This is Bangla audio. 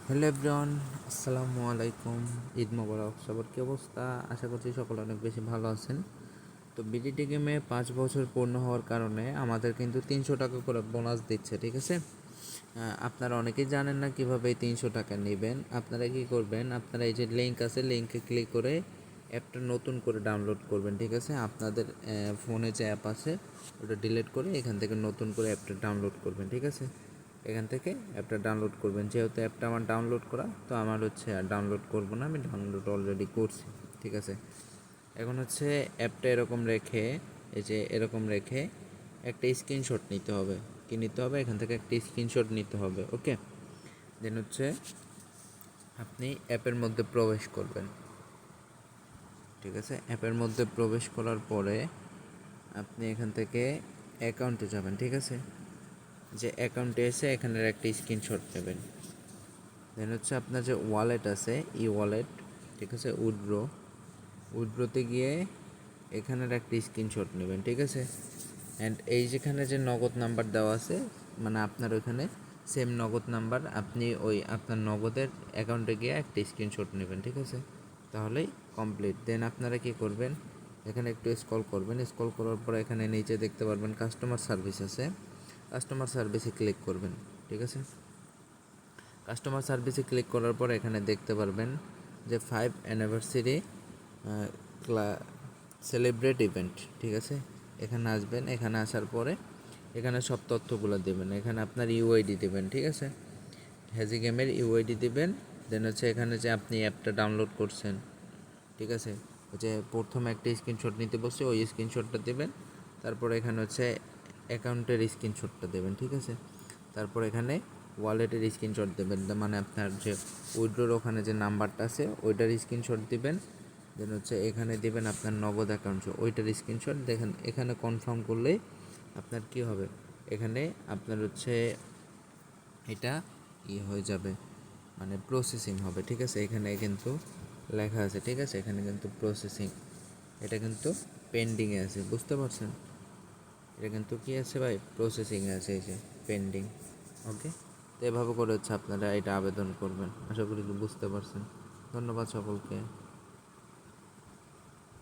হ্যালো এভরিওয়ান, আসসালামু আলাইকুম। ঈদ মোবারক। সবার কী অবস্থা? আশা করছি সকলে অনেক বেশি ভালো আছেন। তো বিডিটি গেমে 5 বছর পূর্ণ হওয়ার কারণে আমাদের কিন্তু 300 টাকা করে বোনাস দিচ্ছে, ঠিক আছে। আপনারা অনেকেই জানেন না কীভাবে এই 300 টাকা নেবেন। আপনারা কী করবেন, আপনারা এই যে লিঙ্ক আছে, লিঙ্কে ক্লিক করে অ্যাপটা নতুন করে ডাউনলোড করবেন, ঠিক আছে। আপনাদের ফোনে যে অ্যাপ আছে ওটা ডিলিট করে এখান থেকে নতুন করে অ্যাপটা ডাউনলোড করবেন, ঠিক আছে। এখান থেকে অ্যাপটা ডাউনলোড করবেন। যেহেতু অ্যাপটা আমার ডাউনলোড করা, তো আমার আর ডাউনলোড করব না, আমি ডাউনলোড অলরেডি করছি, ঠিক আছে। এখন অ্যাপটা এরকম রেখে, এই যে এরকম রেখে একটা স্ক্রিনশট নিতে হবে। কি নিতে হবে? এখান থেকে একটা স্ক্রিনশট নিতে হবে, ওকে। দেন আপনি অ্যাপের মধ্যে প্রবেশ করবেন, ঠিক আছে। অ্যাপের মধ্যে প্রবেশ করার পরে আপনি এখান থেকে অ্যাকাউন্টে যাবেন, ঠিক আছে। যে অ্যাকাউন্টে এসে এখানের একটা স্ক্রিনশট নেবেন। দেন আপনার যে ওয়ালেট আছে, ই ওয়ালেট, ঠিক আছে, উইথড্রোতে গিয়ে এখানের একটা স্ক্রিনশট নেবেন, ঠিক আছে। অ্যান্ড এই যেখানে যে নগদ নাম্বার দেওয়া আছে, মানে আপনার ওইখানে সেম নগদ নাম্বার, আপনি ওই আপনার নগদের অ্যাকাউন্টে গিয়ে একটা স্ক্রিনশট নেবেন, ঠিক আছে। তাহলেই কমপ্লিট। দেন আপনারা কী করবেন, এখানে একটু স্ক্রল করবেন। স্ক্রল করার পর এখানে নিচে দেখতে পারবেন কাস্টমার সার্ভিস আছে, কাস্টমার সার্ভিসে ক্লিক করবেন, ঠিক আছে। কাস্টমার সার্ভিসে ক্লিক করার পর এখানে দেখতে পারবেন যে 5 অ্যানিভার্সারি সেলিব্রেট ইভেন্ট, ঠিক আছে। এখানে আসবেন। এখানে আসার পরে এখানে সব তথ্যগুলো দেবেন। এখানে আপনার ইউআইডি দেবেন, ঠিক আছে। হ্যাজি গেমের ইউআইডি দেবেন। দেন এখানে যে আপনি অ্যাপটা ডাউনলোড করছেন, ঠিক আছে, যে প্রথমে একটা স্ক্রিনশট নিতে বসে ওই স্ক্রিনশটটা দেবেন। তারপর এখানে অ্যাকাউন্টের স্ক্রিনশটটা দেবেন, ঠিক আছে। তারপর এখানে ওয়ালেটের স্ক্রিনশট দেবেন, মানে আপনার যে উইথড্রোর ওখানে যে নাম্বারটা আছে ওইটার স্ক্রিনশট দিবেন। দেন এখানে দিবেন আপনার নগদ অ্যাকাউন্ট, ওইটার স্ক্রিনশট দেখেন। এখানে কনফার্ম করলেই আপনার কি হবে, এখানে আপনার এটা হয়ে যাবে, মানে প্রসেসিং হবে, ঠিক আছে। এখানে কিন্তু লেখা আছে, ঠিক আছে, এখানে কিন্তু প্রসেসিং, এটা কিন্তু পেন্ডিংয়ে আছে, বুঝতে পারছেন। এটা কিন্তু কী আছে ভাই, প্রসেসিংয়ে আছে, এই যে পেন্ডিং, ওকে। তো এভাবে করে আপনারা এটা আবেদন করবেন। আশা করি বুঝতে পারছেন। ধন্যবাদ সকলকে।